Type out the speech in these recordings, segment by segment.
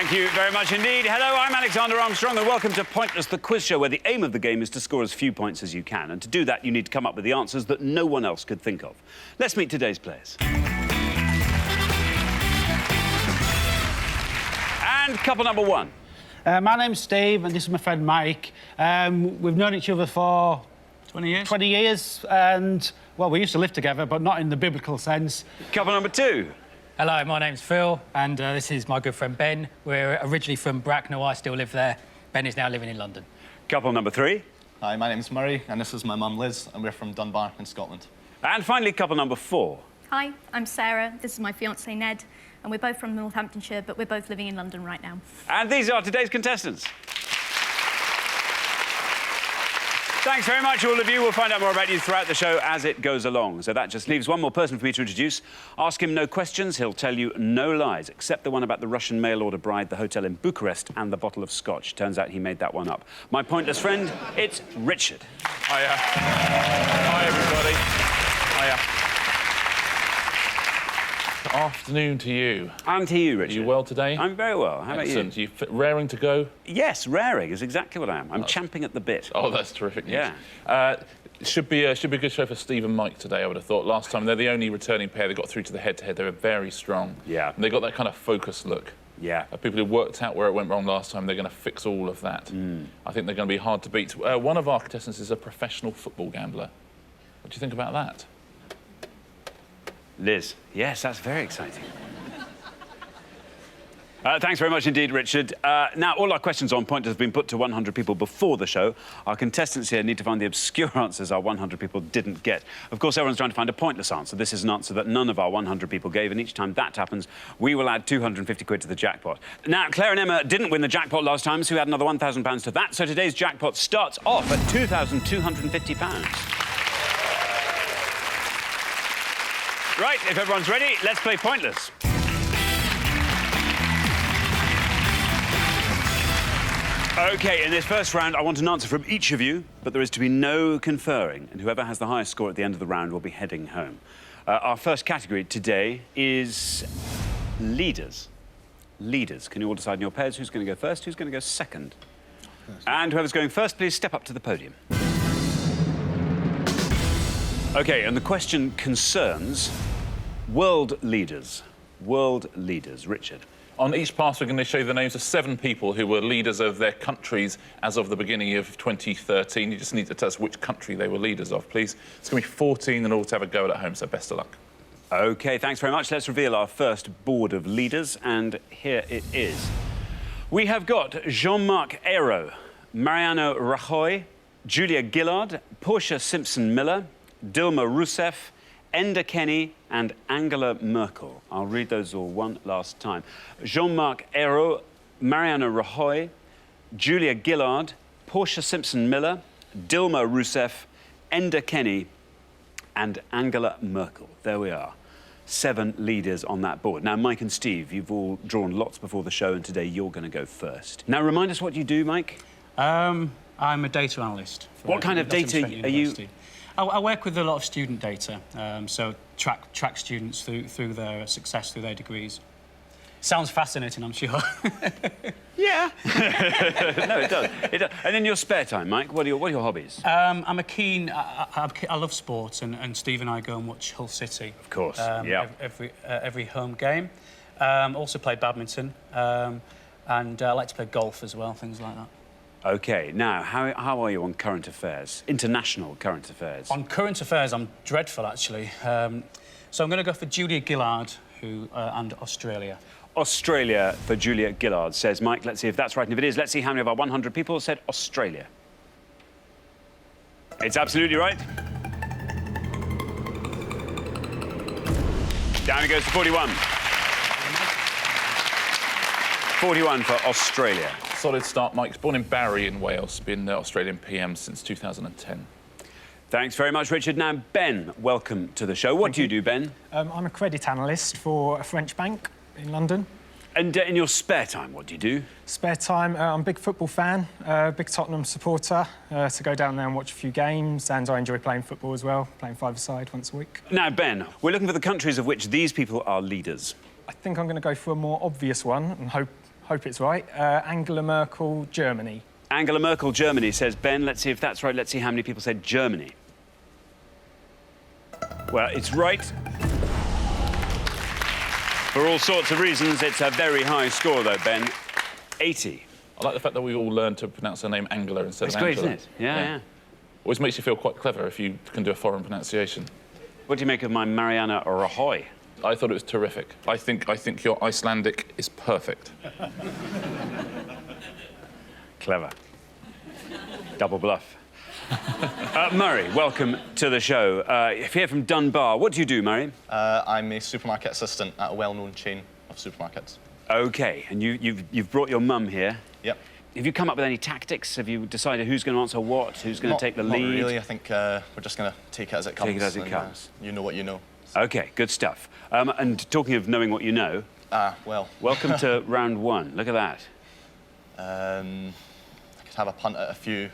Thank you very much indeed. Hello, I'm Alexander Armstrong and welcome to Pointless, the quiz show where the aim of the game is to score as few points as you can. And to do that, you need to come up with the answers that no one else could think of. Let's meet today's players. And couple number one. My name's Steve and this is my friend Mike. We've known each other for 20 years? 20 years and, well, we used to live together, but not in the biblical sense. Couple number two. Hello, my name's Phil, and this is my good friend Ben. We're originally from Bracknell. I still live there. Ben is now living in London. Couple number three. Hi, my name's Murray, and this is my mum Liz, and we're from Dunbar in Scotland. And finally, couple number four. Hi, I'm Sarah. This is my fiancé Ned, and we're both from Northamptonshire, but we're both living in London right now. And these are today's contestants. Thanks very much, all of you. We'll find out more about you throughout the show as it goes along. So that just leaves one more person for me to introduce. Ask him no questions. He'll tell you no lies, except the one about the Russian mail-order bride, the hotel in Bucharest, and the bottle of scotch. Turns out he made that one up. My pointless friend, it's Richard. Hiya. Hi, everybody. Hiya. Afternoon to you. And to you, Richard. Are you well today? I'm very well. How Excellent. about you? You raring to go? Yes, raring is exactly what I am. I'm champing at the bit. Oh, that's terrific news. Yeah. Should be a good show for Steve and Mike today, I would have thought. Last time, they're the only returning pair that got through to the head-to-head. They were very strong. Yeah. And they got that kind of focused look. Yeah. People who worked out where it went wrong last time, they're going to fix all of that. I think they're going to be hard to beat. One of our contestants is a professional football gambler. What do you think about that? Liz. Yes, that's very exciting. Thanks very much indeed, Richard. Now, all our questions on Pointless have been put to 100 people before the show. Our contestants here need to find the obscure answers our 100 people didn't get. Of course, everyone's trying to find a pointless answer. This is an answer that none of our 100 people gave, and each time that happens, we will add 250 quid to the jackpot. Now, Claire and Emma didn't win the jackpot last time, so we add another £1,000 to that. So today's jackpot starts off at £2,250. Right, if everyone's ready, let's play Pointless. OK, in this first round, I want an answer from each of you, but there is to be no conferring, and whoever has the highest score at the end of the round will be heading home. Our first category today is leaders. Leaders. Can you all decide in your pairs who's going to go first, who's going to go second? And whoever's going first, please step up to the podium. OK, and the question concerns world leaders. World leaders. Richard. On each pass, we're going to show you the names of 7 people who were leaders of their countries as of the beginning of 2013. You just need to tell us which country they were leaders of, please. It's going to be 14 in all to have a go at home, so best of luck. OK, thanks very much. Let's reveal our first board of leaders, and here it is. We have got Jean-Marc Ayrault, Mariano Rajoy, Julia Gillard, Portia Simpson-Miller, Dilma Rousseff, Enda Kenny and Angela Merkel. I'll read those all one last time. Jean-Marc Ayrault, Mariano Rajoy, Julia Gillard, Portia Simpson-Miller, Dilma Rousseff, Enda Kenny and Angela Merkel. There we are. 7 leaders on that board. Now, Mike and Steve, you've all drawn lots before the show, and today you're going to go first. Now, remind us what you do, Mike. I'm a data analyst. What kind of data are you... I work with a lot of student data, so track students through their success, through their degrees. Sounds fascinating, I'm sure. Yeah. No, it does. It does. And in your spare time, Mike, what are your hobbies? I'm a keen... I love sports, and Steve and I go and watch Hull City. Of course, yeah. Every home game. Also play badminton, and I like to play golf as well, things like that. OK, now, how are you on current affairs? International current affairs? On current affairs, I'm dreadful, actually. So I'm going to go for Julia Gillard, and Australia. Australia for Julia Gillard, says Mike. Let's see if that's right. And if it is, let's see how many of our 100 people said Australia. It's absolutely right. Down it goes to 41. 41 for Australia. Solid start, Mike's born in Barry in Wales, been Australian PM since 2010. Thanks very much, Richard. Now, Ben, welcome to the show. What do you do, Ben? I'm a credit analyst for a French bank in London. And in your spare time, what do you do? Spare time, I'm a big football fan, big Tottenham supporter, to go down there and watch a few games, and I enjoy playing football as well, playing five-a-side once a week. Now, Ben, we're looking for the countries of which these people are leaders. I think I'm going to go for a more obvious one and hope hope it's right. Angela Merkel, Germany. Angela Merkel, Germany, says Ben. Let's see if that's right. Let's see how many people said Germany. Well, it's right. For all sorts of reasons, it's a very high score, though, Ben. 80. I like the fact that we all learned to pronounce her name Angela instead It's of great, Angela. isn't it? Yeah. Always makes you feel quite clever if you can do a foreign pronunciation. What do you make of my Mariana Rajoy? I thought it was terrific. I think your Icelandic is perfect. Clever. Double bluff. Murray, welcome to the show. Here from Dunbar. What do you do, Murray? I'm a supermarket assistant at a well-known chain of supermarkets. OK, and you've brought your mum here. Yep. Have you come up with any tactics? Have you decided who's going to answer what, who's going to take the lead? Not really. I think we're just going to take it as it comes. Take it as it comes. You know what you know. OK, good stuff. And talking of knowing what you know... well... Welcome to round one. Look at that. I could have a punt at a few,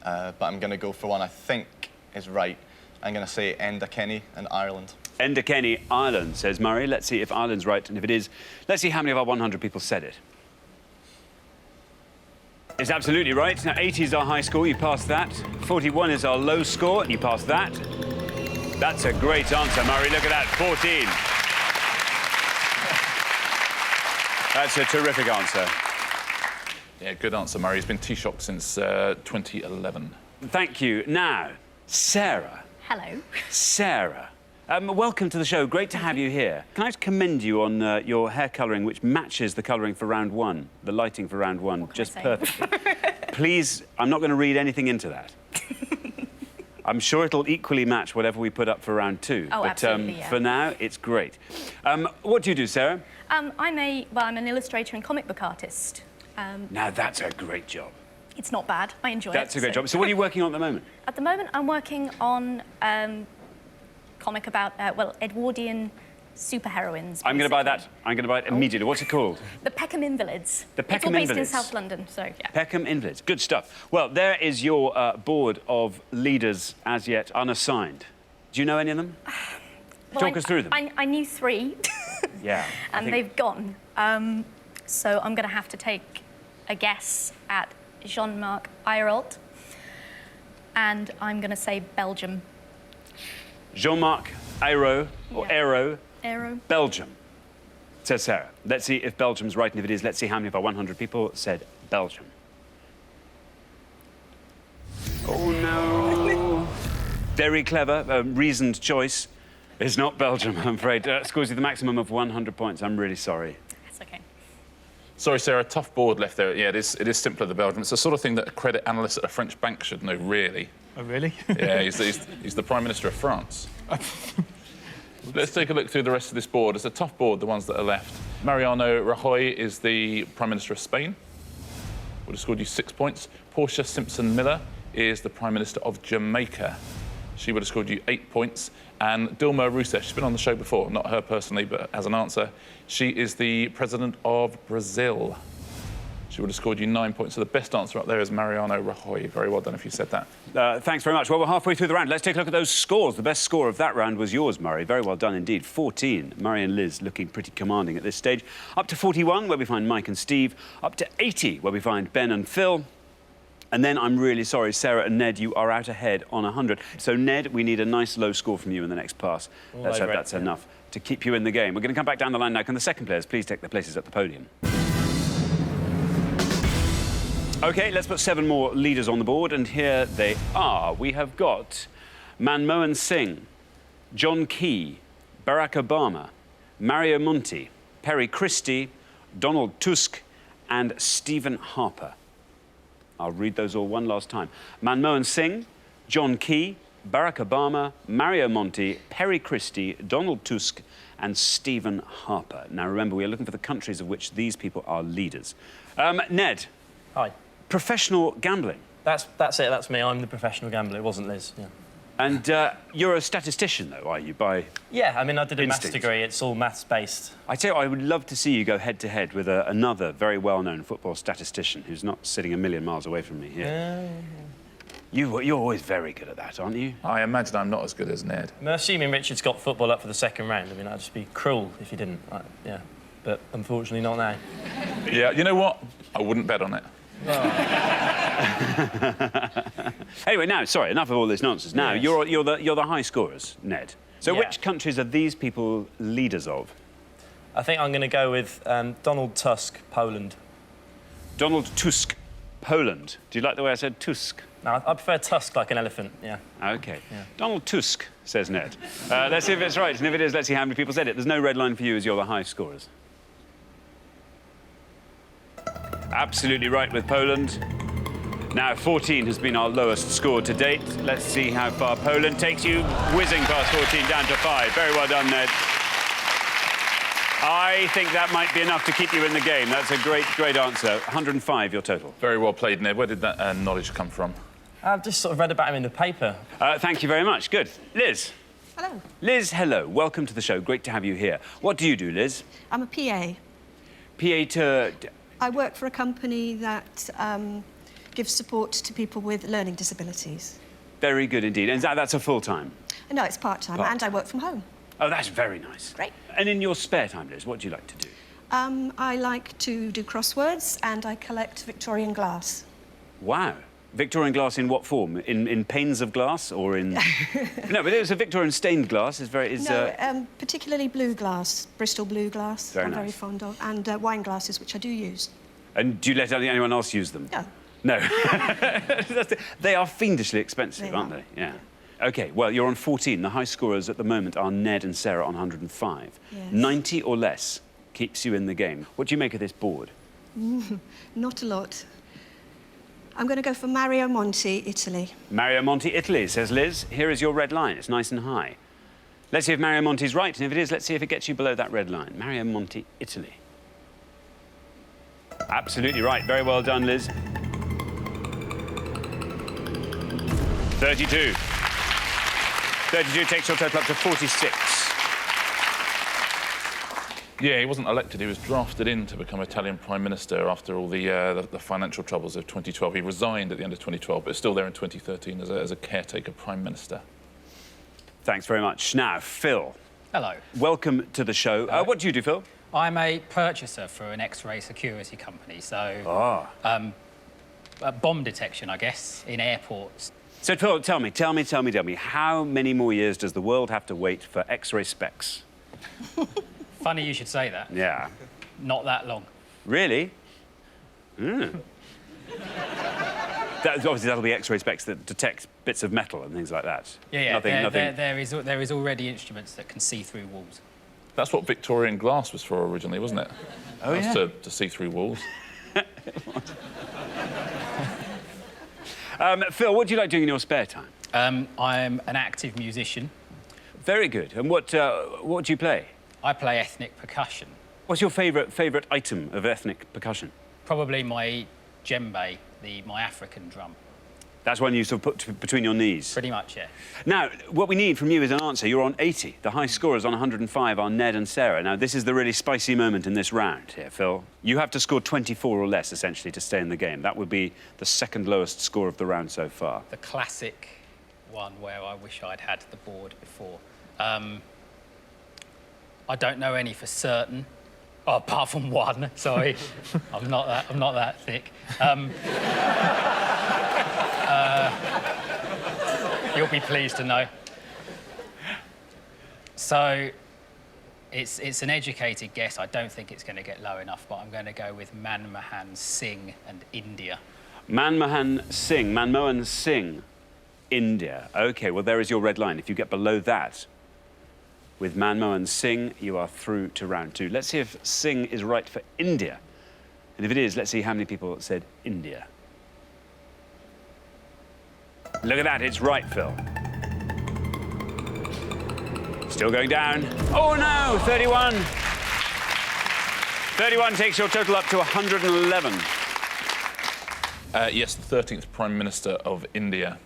but I'm going to go for one I think is right. I'm going to say Enda Kenny in Ireland. Enda Kenny, Ireland, says Murray. Let's see if Ireland's right, and if it is, let's see how many of our 100 people said it. It's absolutely right. Now, 80 is our high score, you passed that. 41 is our low score, and you passed that. That's a great answer, Murray. Look at that, 14. That's a terrific answer. Yeah, good answer, Murray. He's been Taoiseach since 2011. Thank you. Now, Sarah. Hello. Sarah. Welcome to the show. Great to have you here. Can I just commend you on your hair colouring, which matches the colouring for round one, the lighting for round one, just perfectly. Please, I'm not going to read anything into that. I'm sure it'll equally match whatever we put up for round two. Oh, but absolutely, yeah. For now, it's great. What do you do, Sarah? I'm an illustrator and comic book artist. Now, that's a great job. It's not bad. I enjoy it. That's a great job. So what are you working on at the moment? At the moment, I'm working on comic about, Edwardian superheroines. I'm going to buy basically. that. I'm going to buy it immediately. What's it called? The Peckham Invalids. The Peckham It's all based in Invalids. South London, so yeah. Peckham Invalids. Good stuff. Well, there is your board of leaders as yet unassigned. Do you know any of them? Talk us through them. I knew 3. Yeah. And they've gone. So I'm going to have to take a guess at Jean-Marc Ayrault. And I'm going to say Belgium. Jean-Marc Ayrault, or Yeah. Ayrault, Belgium, says Sarah. Let's see if Belgium's right, and if it is, let's see how many of our 100 people said Belgium. Oh, no. Very clever, reasoned choice. It's not Belgium, I'm afraid. Scores you the maximum of 100 points. I'm really sorry. That's OK. Sorry, Sarah, tough board left there. Yeah, it is simpler than Belgium. It's the sort of thing that a credit analyst at a French bank should know, really. Oh, really? Yeah, he's the Prime Minister of France. Let's take a look through the rest of this board. It's a tough board, the ones that are left. Mariano Rajoy is the Prime Minister of Spain. Would have scored you 6 points. Portia Simpson-Miller is the Prime Minister of Jamaica. She would have scored you 8 points. And Dilma Rousseff, she's been on the show before, not her personally, but as an answer. She is the President of Brazil. She would have scored you 9 points. So the best answer up there is Mariano Rajoy. Very well done if you said that. Thanks very much. Well, we're halfway through the round. Let's take a look at those scores. The best score of that round was yours, Murray. Very well done indeed. 14. Murray and Liz looking pretty commanding at this stage. Up to 41, where we find Mike and Steve. Up to 80, where we find Ben and Phil. And then, I'm really sorry, Sarah and Ned, you are out ahead on 100. So, Ned, we need a nice low score from you in the next pass. Let's hope that's enough to keep you in the game. We're going to come back down the line now. Can the second players please take their places at the podium? OK, let's put 7 more leaders on the board, and here they are. We have got Manmohan Singh, John Key, Barack Obama, Mario Monti, Perry Christie, Donald Tusk, and Stephen Harper. I'll read those all one last time. Manmohan Singh, John Key, Barack Obama, Mario Monti, Perry Christie, Donald Tusk, and Stephen Harper. Now, remember, we are looking for the countries of which these people are leaders. Ned. Hi. Professional gambling. That's it. That's me. I'm the professional gambler. It wasn't Liz. Yeah. And you're a statistician, though, are you? Yeah. I mean, I did a maths instinct. degree. It's all maths based. I tell you, I would love to see you go head to head with another very well-known football statistician who's not sitting a million miles away from me here. You're always very good at that, aren't you? I imagine I'm not as good as Ned. I'm assuming Richard's got football up for the second round. I mean, I'd just be cruel if he didn't. Yeah. But unfortunately, not now. Yeah, you know what? I wouldn't bet on it. Anyway, now, sorry, enough of all this nonsense. Now, Yes. you're the high scorers, Ned. So Yeah. which countries are these people leaders of? I think I'm going to go with Donald Tusk, Poland. Donald Tusk, Poland. Do you like the way I said Tusk? No, I prefer Tusk like an elephant, yeah. OK. Donald Tusk, says Ned. Let's see if it's right, and if it is, let's see how many people said it. There's no red line for you as you're the high scorers. Absolutely right with Poland. Now, 14 has been our lowest score to date. Let's see how far Poland takes you. Whizzing past 14 down to 5. Very well done, Ned. I think that might be enough to keep you in the game. That's a great, great answer. 105, your total. Very well played, Ned. Where did that knowledge come from? I've just sort of read about him in the paper. Thank you very much. Good. Liz. Hello. Liz, hello. Welcome to the show. Great to have you here. What do you do, Liz? I'm a PA. PA to... I work for a company that gives support to people with learning disabilities. Very good indeed. And that's a full-time? No, it's part-time, and I work from home. Oh, that's very nice. Great. And in your spare time, Liz, what do you like to do? I like to do crosswords, and I collect Victorian glass. Wow. Victorian glass in what form? In panes of glass or in... No, but it was a Victorian stained glass. Particularly blue glass, Bristol blue glass. Very I'm nice. very fond of, and wine glasses, which I do use. And do you let anyone else use them? No. No. They are fiendishly expensive, They aren't are. they? Yeah. OK, well, you're on 14. The high scorers at the moment are Ned and Sarah on 105. Yes. 90 or less keeps you in the game. What do you make of this board? Not a lot. I'm going to go for Mario Monti, Italy. Mario Monti, Italy, says Liz. Here is your red line. It's nice and high. Let's see if Mario Monti's right, and if it is, let's see if it gets you below that red line. Mario Monti, Italy. Absolutely right. Very well done, Liz. 32. 32 takes your total up to 46. Yeah, he wasn't elected. He was drafted in to become Italian Prime Minister after all the financial troubles of 2012. He resigned at the end of 2012, but is still there in 2013 as a caretaker Prime Minister. Thanks very much. Now, Phil. Hello. Welcome to the show. What do you do, Phil? I'm a purchaser for an X-ray security company, so bomb detection, I guess, in airports. So, Phil, tell me, how many more years does the world have to wait for X-ray specs? Funny you should say that. Yeah. Not that long. Really? Obviously, that'll be X-ray specs that detect bits of metal and things like that. Yeah, Nothing. there is already instruments that can see through walls. That's what Victorian glass was for originally, wasn't it? Oh, yeah. To see through walls. Phil, what do you like doing in your spare time? I'm an active musician. Very good. And what do you play? I play ethnic percussion. What's your favourite item of ethnic percussion? Probably my djembe, my African drum. That's one you sort of put between your knees? Pretty much, yeah. Now, what we need from you is an answer. You're on 80. The high scorers on 105 are Ned and Sarah. Now, this is the really spicy moment in this round here, Phil. You have to score 24 or less, essentially, to stay in the game. That would be the second lowest score of the round so far. The classic one where I wish I'd had the board before. I don't know any for certain. Oh, apart from one, sorry. I'm not that thick. You'll be pleased to know. So, it's an educated guess. I don't think it's going to get low enough, but I'm going to go with Manmohan Singh and India. Manmohan Singh, India. OK, well, there is your red line. If you get below that, with Manmohan Singh, you are through to round 2. Let's see if Singh is right for India. And if it is, let's see how many people said India. Look at that, it's right, Phil. Still going down. Oh, no, 31. 31 takes your total up to 111. Yes, the 13th Prime Minister of India.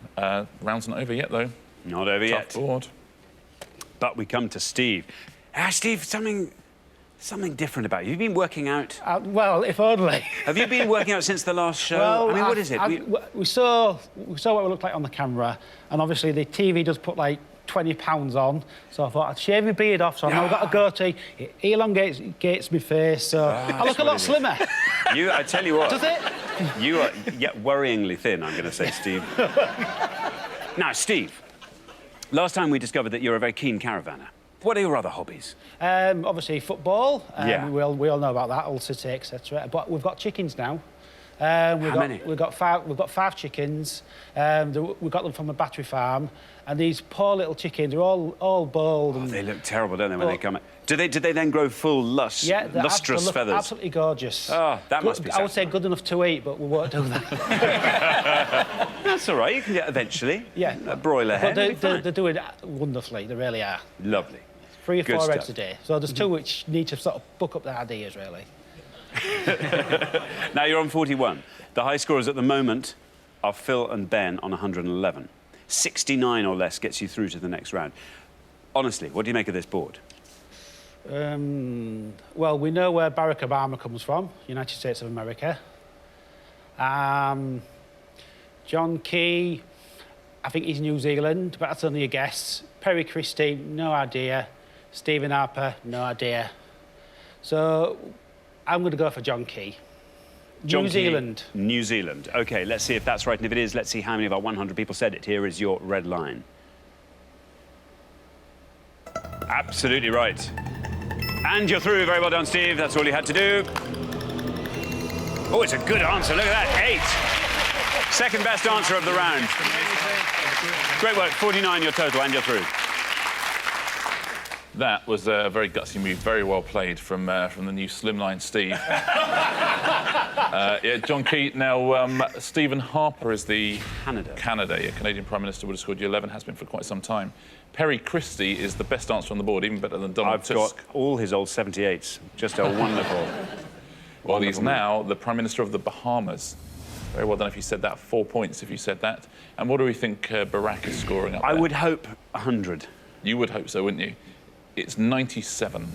Round's not over yet, though. Not over yet. Tough board. But we come to Steve. Steve, something Something different about you. You've been working out. Well, if only. Have you been working out since the last show? Well, I mean, what is it? we saw what we looked like on the camera, and obviously the TV does put like 20 pounds on, so I thought I'd shave my beard off, so I've now got a goatee. It elongates my face, so I look a lot slimmer. I tell you what. Does it? You are worryingly thin, I'm going to say, Steve. Now, Steve, last time we discovered that you're a very keen caravaner. What are your other hobbies? Obviously football. Yeah. We all know about that, Hull City, etc. But we've got chickens now. How many? We've got 5 chickens. We got them from a battery farm, and these poor little chickens are all bald. Oh, they look terrible, don't they, when they come? Did they then grow full lustrous feathers? Absolutely gorgeous. Oh, that must be. I would say good enough to eat, but we won't do that. That's all right. You can get eventually. Yeah. A broiler hen. But they're doing wonderfully. They really are. Lovely. 3 or 4 Good eggs stuff. a day. So there's 2 which need to sort of book up their ideas, really. Now you're on 41. The high scorers at the moment are Phil and Ben on 111. 69 or less gets you through to the next round. Honestly, what do you make of this board? Well, we know where Barack Obama comes from, United States of America. John Key, I think he's New Zealand, but that's only a guess. Perry Christie, no idea. Stephen Harper, no idea. So I'm going to go for John Key. New Zealand. New Zealand. OK, let's see if that's right. And if it is, let's see how many of our 100 people said it. Here is your red line. Absolutely right. And you're through. Very well done, Steve. That's all you had to do. Oh, it's a good answer. Look at that. 8. Second best answer of the round. Great work. 49 your total, and you're through. That was a very gutsy move. Very well played from the new slimline Steve. Yeah, John Key. Now, Stephen Harper is the Canadian Prime Minister, would have scored you 11, has been for quite some time. Perry Christie is the best answer on the board, even better than Donald Tusk. I've got all his old 78s. Just a wonderful... Well, he's now the Prime Minister of the Bahamas. Very well done if you said that. 4 points if you said that. And what do we think Barack is scoring up there? I would hope 100. You would hope so, wouldn't you? It's 97.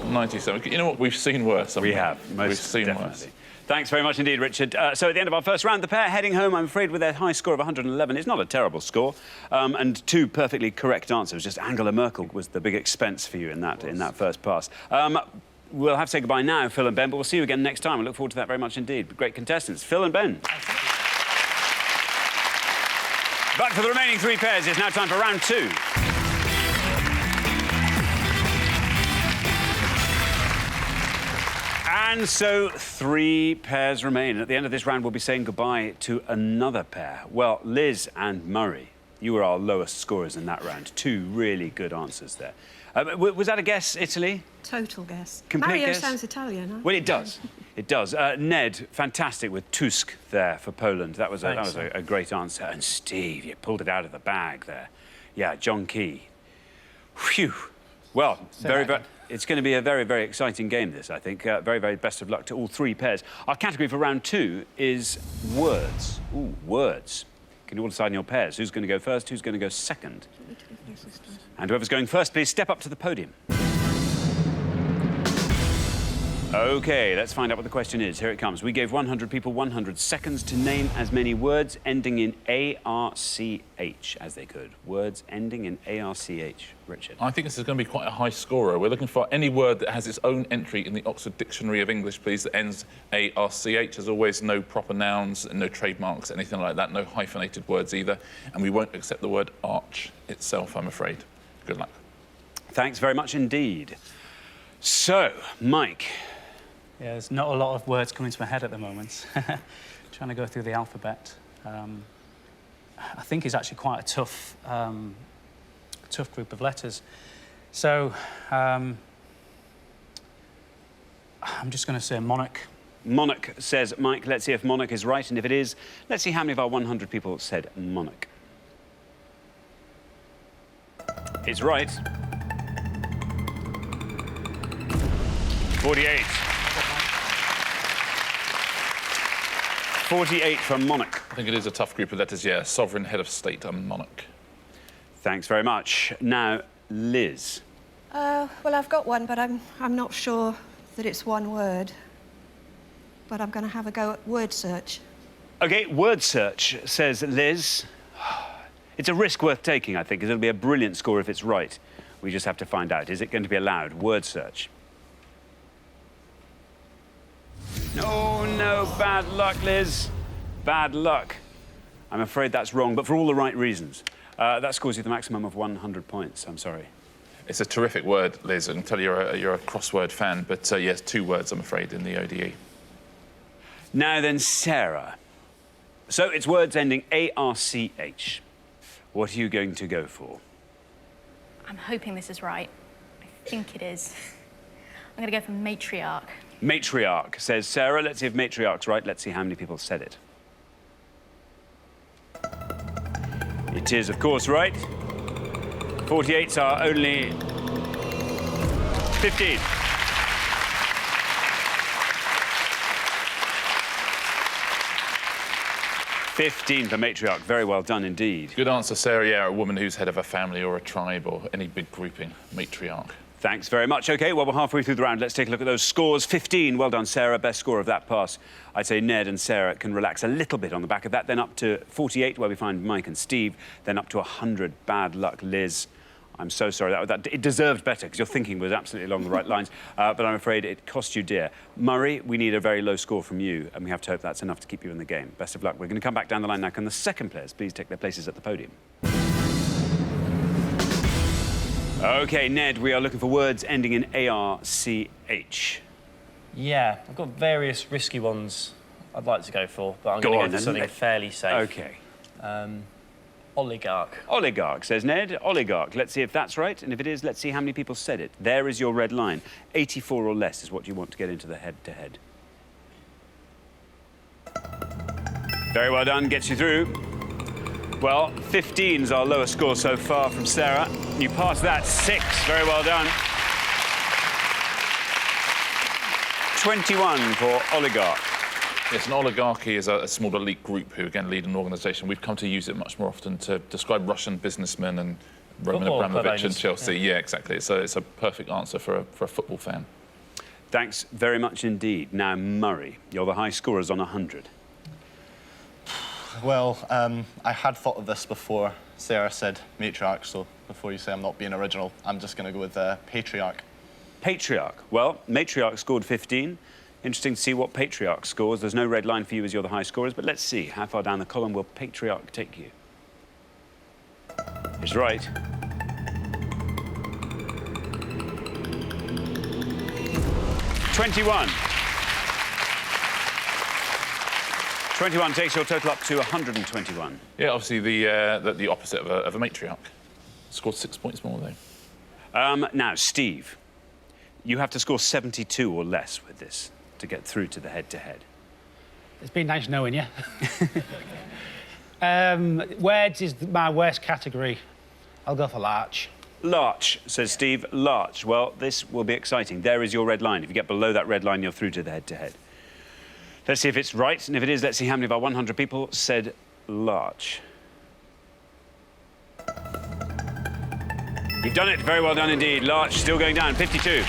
97. You know what? We've seen worse. We have. We've seen definitely. worse. Thanks very much indeed, Richard. So at the end of our first round, the pair heading home, I'm afraid, with their high score of 111. It's not a terrible score. And 2 perfectly correct answers. Just Angela Merkel was the big expense for you in that first pass. We'll have to say goodbye now, Phil and Ben, but we'll see you again next time. I look forward to that very much indeed. Great contestants, Phil and Ben. But for the remaining 3 pairs, it's now time for round 2. And so 3 pairs remain. At the end of this round, we'll be saying goodbye to another pair. Well, Liz and Murray, you were our lowest scorers in that round. 2 really good answers there. Was that a guess, Italy? Total guess. Complete Mario guess? sounds Italian, huh? Well, it does. It does. Ned, fantastic with Tusk there for Poland. That was a great answer. And Steve, you pulled it out of the bag there. Yeah, John Key. Phew. Well, it's going to be a very, very exciting game, this, I think. Very, very best of luck to all 3 pairs. Our category for round 2 is words. Ooh, words. Can you all decide in your pairs? Who's going to go first? Who's going to go second? And whoever's going first, please step up to the podium. OK, let's find out what the question is. Here it comes. We gave 100 people 100 seconds to name as many words ending in A-R-C-H as they could. Words ending in A-R-C-H. Richard. I think this is going to be quite a high scorer. We're looking for any word that has its own entry in the Oxford Dictionary of English, please, that ends A-R-C-H. As always, no proper nouns, no trademarks, anything like that, no hyphenated words either. And we won't accept the word arch itself, I'm afraid. Good luck. Thanks very much indeed. So, Mike. Yeah, there's not a lot of words coming to my head at the moment. Trying to go through the alphabet. I think it's actually quite a tough group of letters. So, I'm just going to say monarch. Monarch, says Mike. Let's see if monarch is right, and if it is, let's see how many of our 100 people said monarch. It's right. 48. 48 for monarch. I think it is a tough group of letters, yeah. Sovereign, head of state, and monarch. Thanks very much. Now, Liz. Well, I've got one, but I'm not sure that it's one word. But I'm going to have a go at word search. OK, word search, says Liz. It's a risk worth taking, I think, because it'll be a brilliant score if it's right. We just have to find out. Is it going to be allowed? Word search. No, no, bad luck, Liz. Bad luck. I'm afraid that's wrong, but for all the right reasons. That scores you the maximum of 100 points. I'm sorry. It's a terrific word, Liz. I can tell you're a crossword fan, but yes, 2 words, I'm afraid, in the ODE. Now then, Sarah. So it's words ending A-R-C-H. What are you going to go for? I'm hoping this is right. I think it is. I'm going to go for matriarch. Matriarch, says Sarah. Let's see if matriarch's right. Let's see how many people said it. It is, of course, right. 48s are only 15. $15 for matriarch. Very well done indeed. Good answer, Sarah. Yeah, a woman who's head of a family or a tribe or any big grouping. Matriarch. Thanks very much. OK, well, we're halfway through the round. Let's take a look at those scores. 15. Well done, Sarah. Best score of that pass. I'd say Ned and Sarah can relax a little bit on the back of that. Then up to 48, where we find Mike and Steve. Then up to 100. Bad luck, Liz. I'm so sorry. It deserved better, because your thinking was absolutely along the right lines. But I'm afraid it cost you dear. Murray, we need a very low score from you, and we have to hope that's enough to keep you in the game. Best of luck. We're going to come back down the line now. Can the second players please take their places at the podium? OK, Ned, we are looking for words ending in A-R-C-H. Yeah, I've got various risky ones I'd like to go for, but I'm going to go for something fairly safe. OK. Oligarch. Oligarch, says Ned. Oligarch. Let's see if that's right, and if it is, let's see how many people said it. There is your red line. 84 or less is what you want to get into the head-to-head. Very well done. Gets you through. Well, 15's our lowest score so far from Sarah. You passed that 6. Very well done. 21 for oligarch. Yes, an oligarchy is a small elite group who, again, lead an organisation. We've come to use it much more often to describe Russian businessmen and Roman Abramovich and Chelsea. Yeah, exactly. It's a perfect answer for a football fan. Thanks very much indeed. Now, Murray, you're the high scorers on 100. Well, I had thought of this before Sarah said matriarch, so before you say I'm not being original, I'm just going to go with patriarch. Patriarch. Well, matriarch scored 15. Interesting to see what patriarch scores. There's no red line for you as you're the high scorers, but let's see how far down the column will patriarch take you. It's right. $21. 21 takes your total up to 121. Yeah, obviously the opposite of a matriarch. Scored 6 points more, though. Now, Steve, you have to score 72 or less with this to get through to the head-to-head. It's been nice knowing you. Words is my worst category. I'll go for larch. Larch, says Steve. Larch. Well, this will be exciting. There is your red line. If you get below that red line, you're through to the head-to-head. Let's see if it's right, and if it is, let's see how many of our 100 people said larch. You've done it. Very well done indeed. Larch still going down. 52.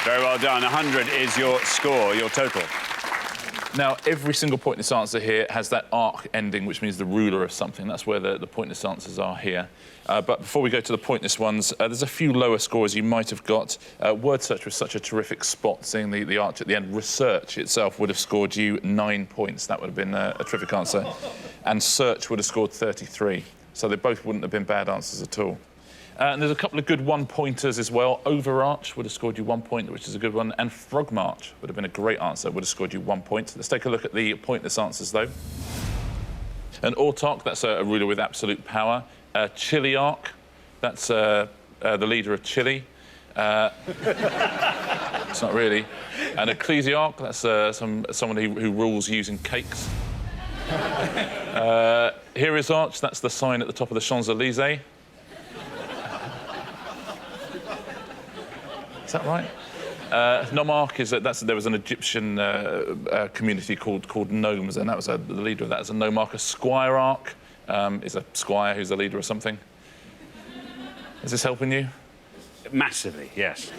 Very well done. 100 is your score, your total. Now, every single pointless answer here has that arc ending, which means the ruler of something. That's where the pointless answers are here. But before we go to the pointless ones, there's a few lower scores you might have got. Word search was such a terrific spot, seeing the arch at the end. Research itself would have scored you 9 points. That would have been a terrific answer. And search would have scored 33. So they both wouldn't have been bad answers at all. And there's a couple of good one-pointers as well. Overarch would have scored you 1 point, which is a good one. And Frog March would have been a great answer, would have scored you 1 point. Let's take a look at the pointless answers, though. An autarch, that's a ruler with absolute power. Chiliarch, that's the leader of Chile. It's not really. An ecclesiarch, that's someone who rules using cakes. Hieroarch, that's the sign at the top of the Champs-Élysées. Is that right? Nomarch is there was an Egyptian community called Gnomes, and that was the leader of that as a Nomarch. A Squirearch is a squire who's the leader of something. Is this helping you? Massively, yes.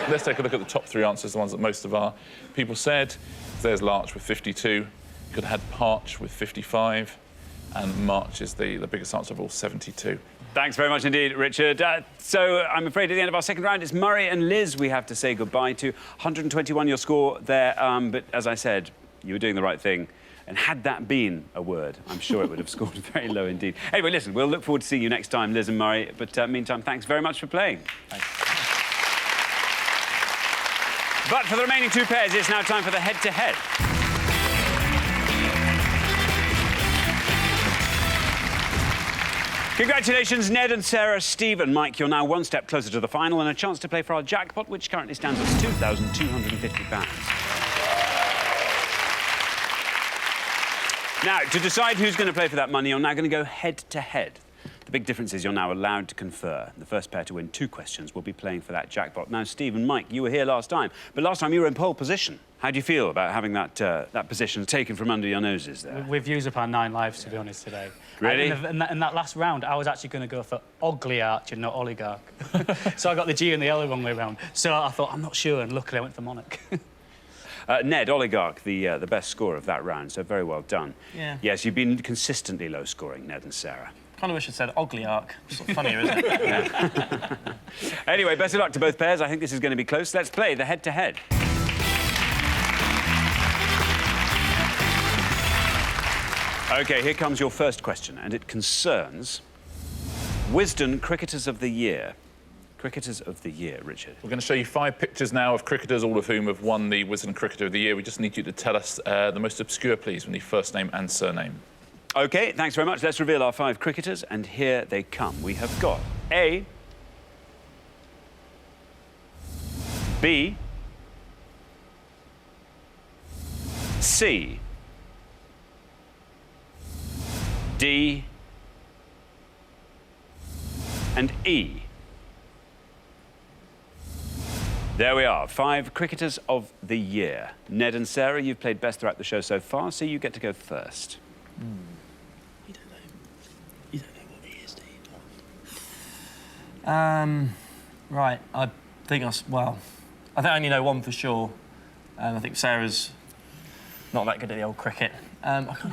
Let's take a look at the top 3 answers, the ones that most of our people said. There's Larch with 52. You could have had Parch with 55. And March is the biggest answer of all, 72. Thanks very much indeed, Richard. So I'm afraid at the end of our second round, it's Murray and Liz we have to say goodbye to. 121 your score there, but as I said, you were doing the right thing. And had that been a word, I'm sure it would have scored very low indeed. Anyway, listen, we'll look forward to seeing you next time, Liz and Murray. But meantime, thanks very much for playing. Thanks. But for the remaining 2 pairs, it's now time for the head-to-head. Congratulations, Ned and Sarah, Steve and Mike. You're now 1 step closer to the final and a chance to play for our jackpot, which currently stands at £2,250. Now, to decide who's going to play for that money, you're now going to go head-to-head. The big difference is you're now allowed to confer. The first pair to win 2 questions will be playing for that jackpot. Now, Steve and Mike, you were here last time, but last time you were in pole position. How do you feel about having that position taken from under your noses there? We've used up our 9 lives, to be honest, today. Really? In that last round, I was actually going to go for Ogliarch and not oligarch. So I got the G and the L the wrong way round. So I thought, I'm not sure, and luckily I went for monarch. Ned, oligarch, the best scorer of that round, so very well done. Yeah. Yes, you've been consistently low-scoring, Ned and Sarah. Kind of wish I'd said Ogliarch. Sort of funnier, isn't it? Yeah. Anyway, best of luck to both pairs. I think this is going to be close. Let's play the head-to-head. OK, here comes your first question, and it concerns Wisden Cricketers of the Year. Cricketers of the Year, Richard. We're going to show you 5 pictures now of cricketers, all of whom have won the Wisden Cricketer of the Year. We just need you to tell us the most obscure, please, with the first name and surname. OK, thanks very much. Let's reveal our 5 cricketers, and here they come. We have got A, B, C, D, and E. There we are, 5 cricketers of the year. Ned and Sarah, you've played best throughout the show so far, so you get to go first. You don't know what he is, do you? Right, I think I only know one for sure. I think Sarah's not that good at the old cricket. I can't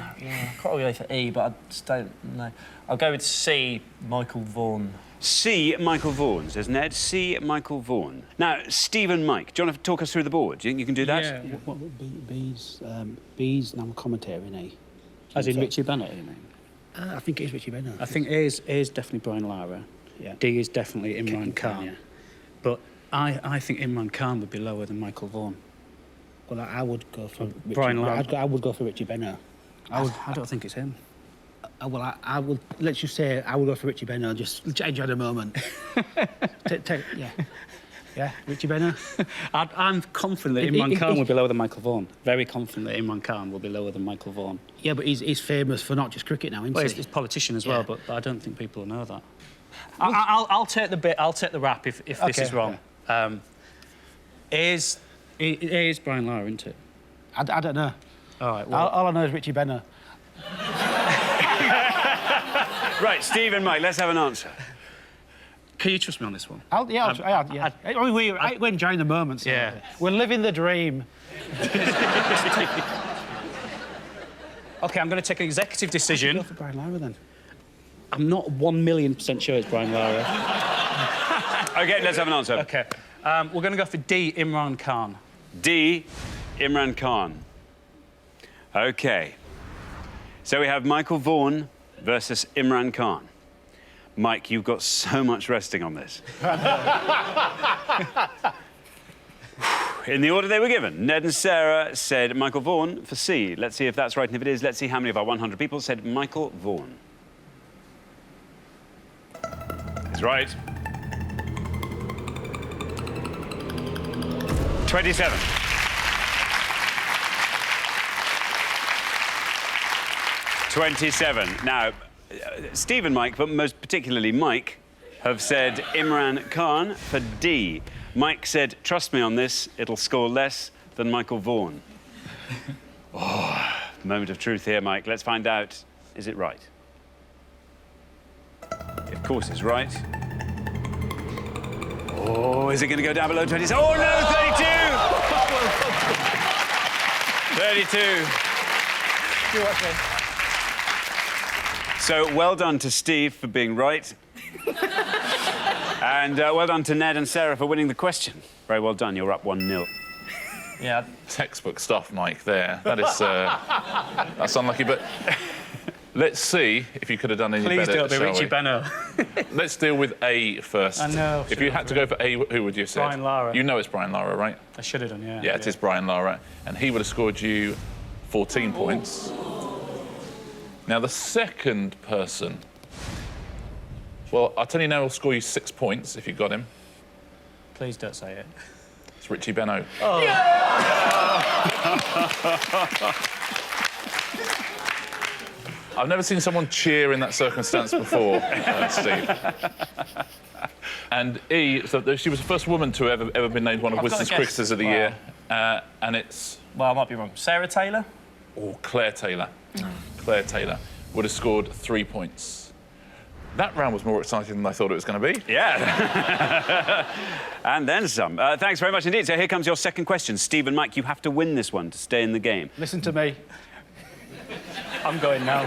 really go for E, but I just don't know. I'll go with C, Michael Vaughan. C, Michael Vaughan, says Ned. C, Michael Vaughan. Now, Steve and Mike, do you want to talk us through the board? Do you think you can do that? Yeah. B's now commentator in A. As in Richie Bennett, you mean? I think it is Richie Bennett. I think A is definitely Brian Lara. Yeah. D is definitely Imran Khan. Yeah. But I think Imran Khan would be lower than Michael Vaughan. Well, I would go for Brian Lara. I would go for Richie Bennett. I don't think it's him. Well, I would. Let's just say I would go for Richie Bennett. Just change at a moment. Yeah, Richie Bennett. I'm confident that Imran Khan will be lower than Michael Vaughan. Very confident that Imran Khan will be lower than Michael Vaughan. Yeah, but he's famous for not just cricket now, isn't he? He's a politician as well, but I don't think people know that. I'll take the bit. I'll take the rap if this is wrong. It is Brian Lara, isn't it? I don't know. All right. Well, all I know is Richie Bennett. Right, Steve and Mike, let's have an answer. Can you trust me on this one? We're enjoying the moment. So yeah. We're living the dream. OK, I'm going to take an executive decision. Go for Brian Lara, then. I'm not 1,000,000% sure it's Brian Lara. OK, let's have an answer. OK. We're going to go for D, Imran Khan. D, Imran Khan. OK. So we have Michael Vaughan versus Imran Khan. Mike, you've got so much resting on this. In the order they were given, Ned and Sarah said Michael Vaughan for C. Let's see if that's right, and if it is, let's see how many of our 100 people said Michael Vaughan. He's right. 27. Now, Steve and Mike, but most particularly Mike, have said Imran Khan for D. Mike said, trust me on this, it'll score less than Michael Vaughan. Moment of truth here, Mike. Let's find out, is it right? Of course it's right. Oh, is it going to go down below 20? Oh, no, 32! 32. So, well done to Steve for being right. And well done to Ned and Sarah for winning the question. Very well done. You're up 1-0. Yeah, textbook stuff, Mike, there. That is... that's unlucky, but... Let's see if you could have done any better, Please don't be Richie we? Benno. Let's deal with A first. I know. If you had to go for A, who would you say? Brian Lara. You know it's Brian Lara, right? I should have done, yeah. Yeah, it is Brian Lara. And he would have scored you 14 points. Now, the second person... Well, I'll tell you now, he'll score you 6 points if you got him. Please don't say it. It's Richie Benno. Oh. I've never seen someone cheer in that circumstance before, Steve. And E, so she was the first woman to ever been named one of Wisden's Cricketers of the Year. And it's... Well, I might be wrong. Sarah Taylor? Or Claire Taylor. Claire Taylor would have scored 3 points. That round was more exciting than I thought it was going to be. Yeah. And then some. Thanks very much indeed. So here comes your second question. Steve and Mike, you have to win this one to stay in the game. Listen to me. I'm going now.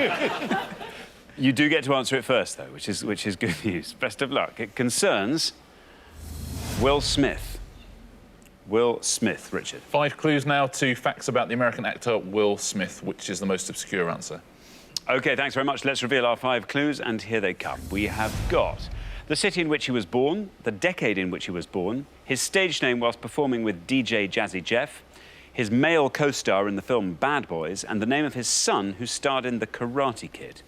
You do get to answer it first, though, which is good news. Best of luck. It concerns Will Smith. Will Smith, Richard. 5 clues now to facts about the American actor Will Smith, which is the most obscure answer. OK, thanks very much. Let's reveal our 5 clues, and here they come. We have got the city in which he was born, the decade in which he was born, his stage name whilst performing with DJ Jazzy Jeff, his male co-star in the film Bad Boys, and the name of his son who starred in The Karate Kid.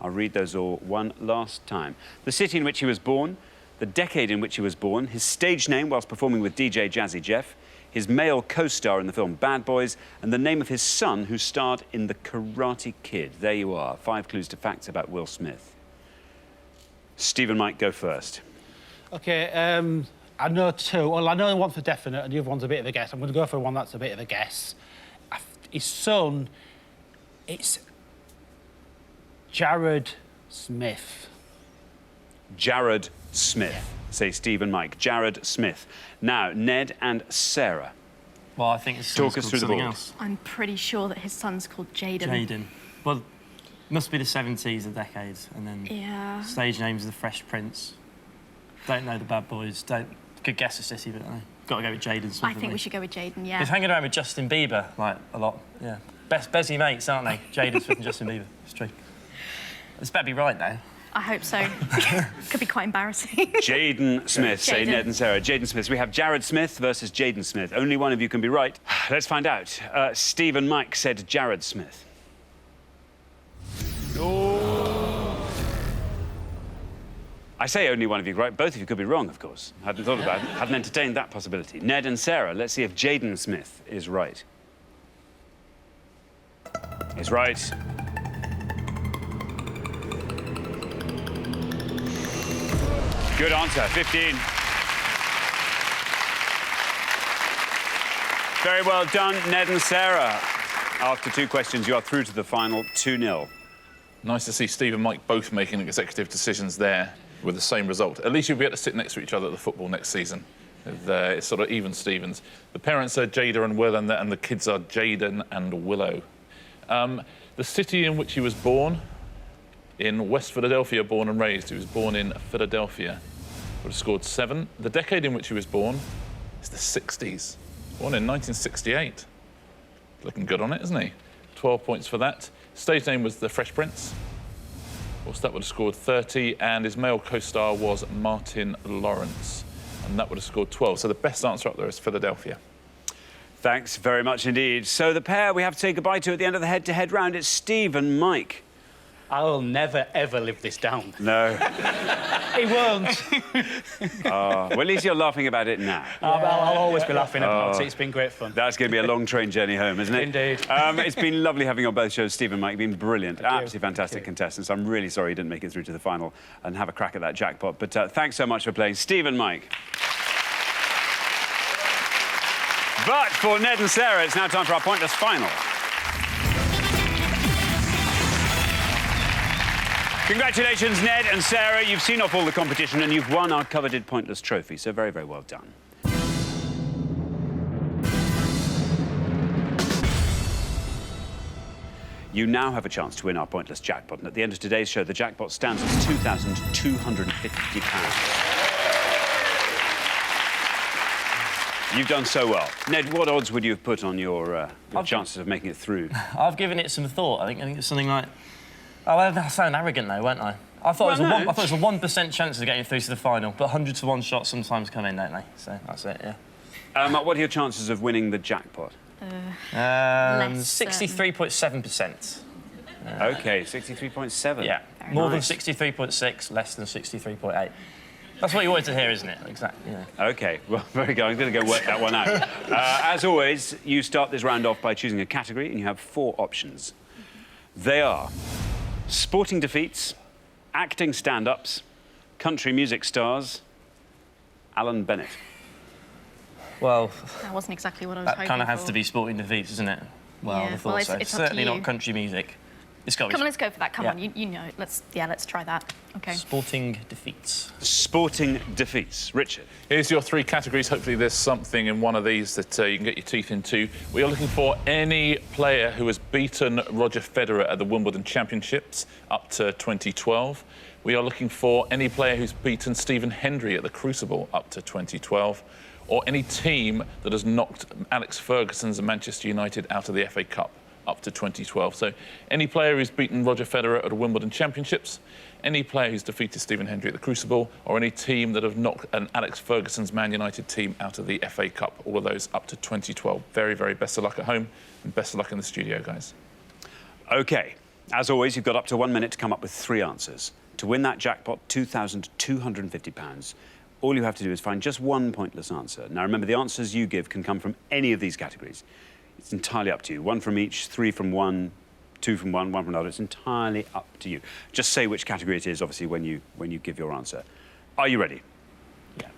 I'll read those all one last time. The city in which he was born, the decade in which he was born, his stage name whilst performing with DJ Jazzy Jeff, his male co-star in the film Bad Boys, and the name of his son who starred in The Karate Kid. There you are, 5 clues to facts about Will Smith. Steve and Mike, go first. OK, I know 2. Well, I know one for definite, and the other one's a bit of a guess. I'm going to go for one that's a bit of a guess. His son, it's Jared Smith. Jared Smith. Say Steve and Mike. Jared Smith. Now, Ned and Sarah. Well, I think it's Talk us through the board. else. I'm pretty sure that his son's called Jaden. Jaden. Well, must be the 70s, the decades, and then stage names of the Fresh Prince. Don't know the Bad Boys. Good guess at City, but got to go with Jaden Smith. I think we should go with Jaden, yeah. He's hanging around with Justin Bieber, like, a lot, yeah. Best mates, aren't they? Jaden Smith and Justin Bieber. It's true. It's better be right, though. I hope so. Could be quite embarrassing. Jaden Smith, say Ned and Sarah. Jaden Smith. We have Jared Smith versus Jaden Smith. Only one of you can be right. Let's find out. Steve and Mike said Jared Smith. Oh. I say only one of you right. Both of you could be wrong, of course. Hadn't thought about it. Hadn't entertained that possibility. Ned and Sarah, let's see if Jaden Smith is right. He's right. Good answer, 15. Very well done, Ned and Sarah. After 2 questions, you are through to the final 2-0. Nice to see Steve and Mike both making executive decisions there with the same result. At least you'll be able to sit next to each other at the football next season. It's sort of even Stevens. The parents are Jada and Will, and the kids are Jaden and Willow. The city in which he was born, in West Philadelphia, born and raised. He was born in Philadelphia. Would have scored 7. The decade in which he was born is the 60s. Born in 1968. Looking good on it, isn't he? 12 points for that. Stage name was The Fresh Prince. Of course, that would have scored 30. And his male co-star was Martin Lawrence. And that would have scored 12. So the best answer up there is Philadelphia. Thanks very much indeed. So the pair we have to say goodbye to at the end of the head-to-head round, it's Steve and Mike. I will never, ever live this down. No. He won't. Well, at least you're laughing about it now. I'll always be laughing about it. It's been great fun. That's going to be a long train journey home, isn't it? Indeed. It's been lovely having you on both shows, Steve and Mike. You've been brilliant. Thank you. Absolutely fantastic contestants. I'm really sorry you didn't make it through to the final and have a crack at that jackpot. But thanks so much for playing, Steve and Mike. But for Ned and Sarah, it's now time for our pointless final. 5 points Congratulations, Ned and Sarah. You've seen off all the competition and you've won our coveted Pointless trophy, so very, very well done. You now have a chance to win our Pointless jackpot, and at the end of today's show, the jackpot stands at £2,250. You've done so well. Ned, what odds would you have put on your chances of making it through? I've given it some thought. I think it's something like... Oh, I sound arrogant, though, won't I? I thought it was a 1% chance of getting through to the final, but 100 to 1 shots sometimes come in, don't they? So that's it, yeah. What are your chances of winning the jackpot? 63.7%. OK, 63.7. Yeah. More than 63.6, less than 63.8. That's what you wanted to hear, isn't it? Exactly. Yeah. OK, well, very good. I'm going to go work that one out. As always, you start this round off by choosing a category, and you have 4 options. They are sporting defeats, acting stand-ups, country music stars, Alan Bennett. Well, that wasn't exactly what I was hoping for. That kind of has to be sporting defeats, isn't it? Well, yeah. I thought so. It's certainly not country music. It's got to be... Come on, let's go for that. Come on, you know it. Let's try that. OK. Sporting defeats. Sporting defeats. Richard. Here's your 3 categories. Hopefully there's something in one of these that you can get your teeth into. We are looking for any player who has beaten Roger Federer at the Wimbledon Championships up to 2012. We are looking for any player who's beaten Stephen Hendry at the Crucible up to 2012. Or any team that has knocked Alex Ferguson's Manchester United out of the FA Cup up to 2012. So any player who's beaten Roger Federer at the Wimbledon Championships, any player who's defeated Stephen Hendry at the Crucible, or any team that have knocked an Alex Ferguson's Man United team out of the FA Cup, all of those up to 2012. Very, very best of luck at home and best of luck in the studio, guys. OK. As always, you've got up to 1 minute to come up with 3 answers. To win that jackpot, £2,250, all you have to do is find just 1 pointless answer. Now, remember, the answers you give can come from any of these categories. It's entirely up to you. 1 from each, 3 from one, 2 from one, 1 from another. It's entirely up to you. Just say which category it is, obviously, when you give your answer. Are you ready? Yeah.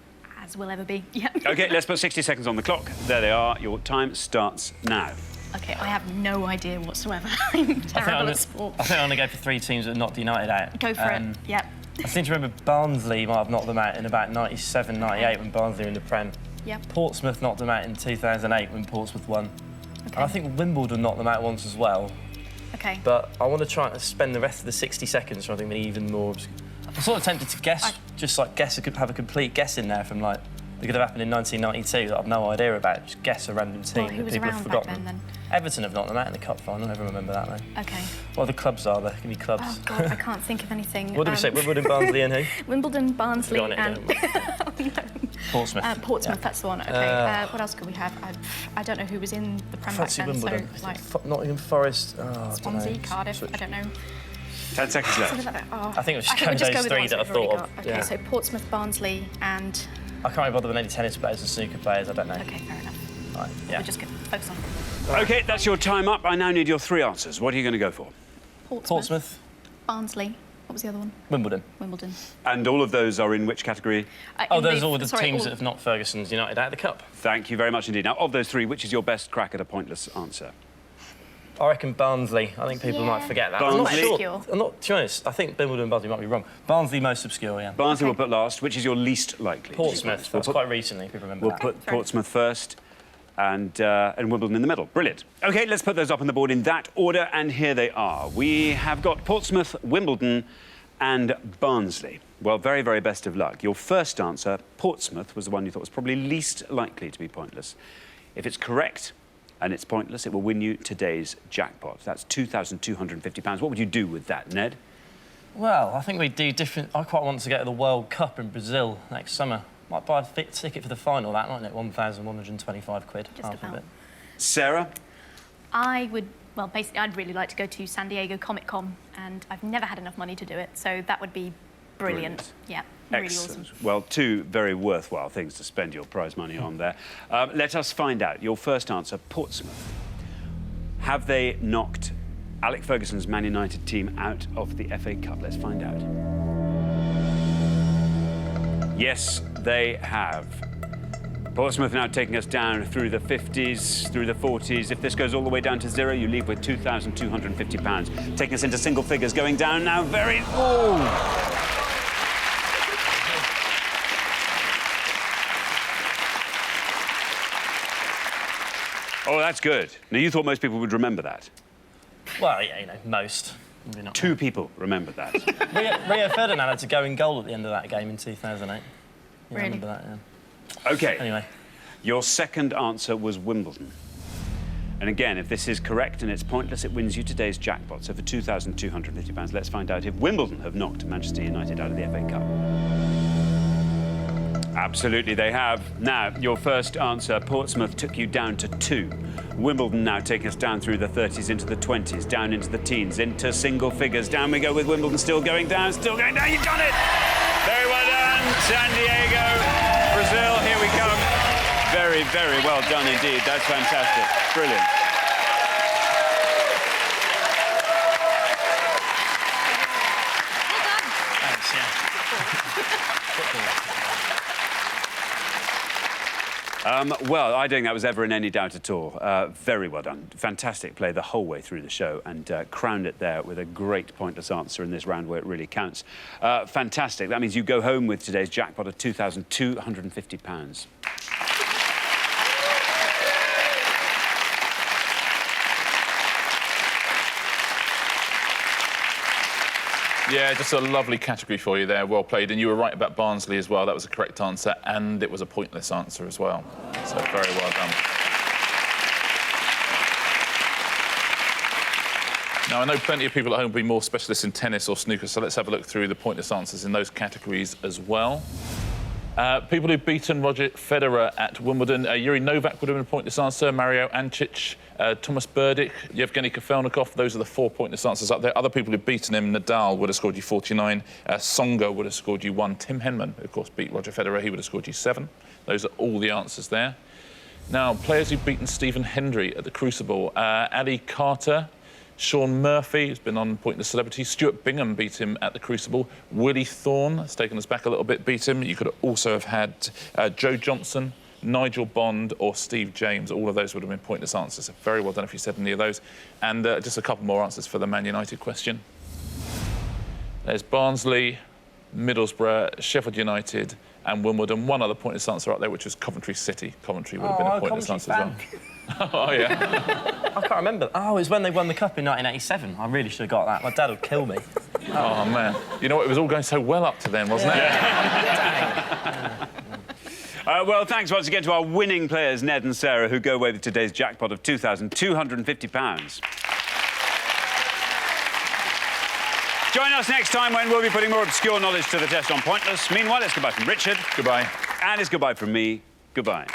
As we'll ever be, yeah. OK, let's put 60 seconds on the clock. There they are. Your time starts now. OK, I have no idea whatsoever. I'm terrible at sport. I think I'm going to go for 3 teams that knocked United out. Go for it, yep. I seem to remember Barnsley might have knocked them out in about 97, 98 when Barnsley were in the Prem. Yep. Portsmouth knocked them out in 2008 when Portsmouth won. Okay. And I think Wimbledon knocked them out once as well. OK. But I want to try and spend the rest of the 60 seconds trying to think even more... I'm sort of tempted to guess, just like have a complete guess in there from like, that could have happened in 1992 that I've no idea about. Just guess a random team that people have forgotten. Then? Everton have knocked them out in the cup final. I never remember that, though. OK. What other clubs are there? Give me clubs. Oh, God, I can't think of anything. What did we say? Wimbledon, Barnsley and who? Wimbledon, Barnsley and... Portsmouth. Portsmouth, that's the one. OK. What else could we have? I don't know who was in the Prem back then. Wimbledon. So, like, Nottingham Forest. Swansea, Cardiff, I don't know. 10 seconds left. Like that. Oh. I think it was just those 3 that I thought of. OK, yeah. So Portsmouth, Barnsley and... I can't bother with any tennis players and snooker players, I don't know. OK, fair enough. Right, yeah. We're just going to focus on... OK, that's your time up. I now need your 3 answers. What are you going to go for? Portsmouth. Barnsley. What was the other one? Wimbledon. Wimbledon. And all of those are in which category? Those are all the teams that have knocked Ferguson's United out of the Cup. Thank you very much indeed. Now, of those 3, which is your best crack at a pointless answer? I reckon Barnsley. I think people might forget that. Barnsley. I'm not sure. To be honest, I think Wimbledon and Barnsley might be wrong. Barnsley most obscure, yeah. Barnsley we'll put last. Which is your least likely? Portsmouth. That's quite recently, people remember that. We'll put Portsmouth first and Wimbledon in the middle. Brilliant. OK, let's put those up on the board in that order, and here they are. We have got Portsmouth, Wimbledon and Barnsley. Well, very, very best of luck. Your first answer, Portsmouth, was the one you thought was probably least likely to be pointless. If it's correct and it's pointless, it will win you today's jackpot. That's £2,250. What would you do with that, Ned? Well, I think we'd do different... I quite want to go to the World Cup in Brazil next summer. Might buy a ticket for the final, that, mightn't it? £1,125. Just about. Of it. Sarah? I would... Well, basically, I'd really like to go to San Diego Comic-Con, and I've never had enough money to do it, so that would be brilliant. Yeah, really Excellent. awesome. Well, 2 very worthwhile things to spend your prize money on there. Let us find out. Your first answer, Portsmouth. Have they knocked Alex Ferguson's Man United team out of the FA Cup? Let's find out. Yes, they have. Portsmouth now taking us down through the 50s, through the 40s. If this goes all the way down to 0, you leave with £2,250. Taking us into single figures, going down now very... Oh! Oh, that's good. Now, you thought most people would remember that. Well, yeah, you know, most. Maybe not. 2 people remember that. Rio Ferdinand had to go in goal at the end of that game in 2008. Yeah, Really? I remember that, yeah. OK. Anyway. Your second answer was Wimbledon. And again, if this is correct and it's pointless, it wins you today's jackpot. So for £2,250, let's find out if Wimbledon have knocked Manchester United out of the FA Cup. Absolutely, they have. Now, your first answer, Portsmouth took you down to 2. Wimbledon now taking us down through the 30s into the 20s, down into the teens, into single figures. Down we go with Wimbledon, still going down, still going down. You've done it! Very well done, San Diego, Brazil, here we come. Very, very well done indeed. That's fantastic. Brilliant. Thanks, yeah. Well, I don't think that was ever in any doubt at all. Very well done. Fantastic play the whole way through the show, and crowned it there with a great pointless answer in this round where it really counts. Fantastic. That means you go home with today's jackpot of £2,250. Yeah, just a lovely category for you there. Well played. And you were right about Barnsley as well. That was the correct answer, and it was a pointless answer as well. So very well done. Now, I know plenty of people at home will be more specialists in tennis or snooker, so let's have a look through the pointless answers in those categories as well. People who've beaten Roger Federer at Wimbledon. Yuri Novak would have been a pointless answer. Mario Ancic, Thomas Burdick, Yevgeny Kafelnikov. Those are the 4 pointless answers up there. Other people who've beaten him, Nadal would have scored you 49. Songa would have scored you 1. Tim Henman, of course, beat Roger Federer. He would have scored you 7. Those are all the answers there. Now, players who've beaten Stephen Hendry at the Crucible. Ali Carter, Sean Murphy, who's been on Pointless Celebrity. Stuart Bingham beat him at the Crucible. Willie Thorne, has taken us back a little bit, beat him. You could also have had Joe Johnson, Nigel Bond or Steve James. All of those would have been pointless answers. Very well done if you said any of those. And just a couple more answers for the Man United question. There's Barnsley, Middlesbrough, Sheffield United and Wimbledon. One other pointless answer up there, which was Coventry City. Coventry would have been a pointless answer as well. Oh, yeah. I can't remember. Oh, it was when they won the Cup in 1987. I really should have got that. My dad would kill me. Oh, man. You know what? It was all going so well up to then, wasn't it? Well, thanks once again to our winning players, Ned and Sarah, who go away with today's jackpot of £2,250. Join us next time when we'll be putting more obscure knowledge to the test on Pointless. Meanwhile, it's goodbye from Richard. Goodbye. And it's goodbye from me. Goodbye.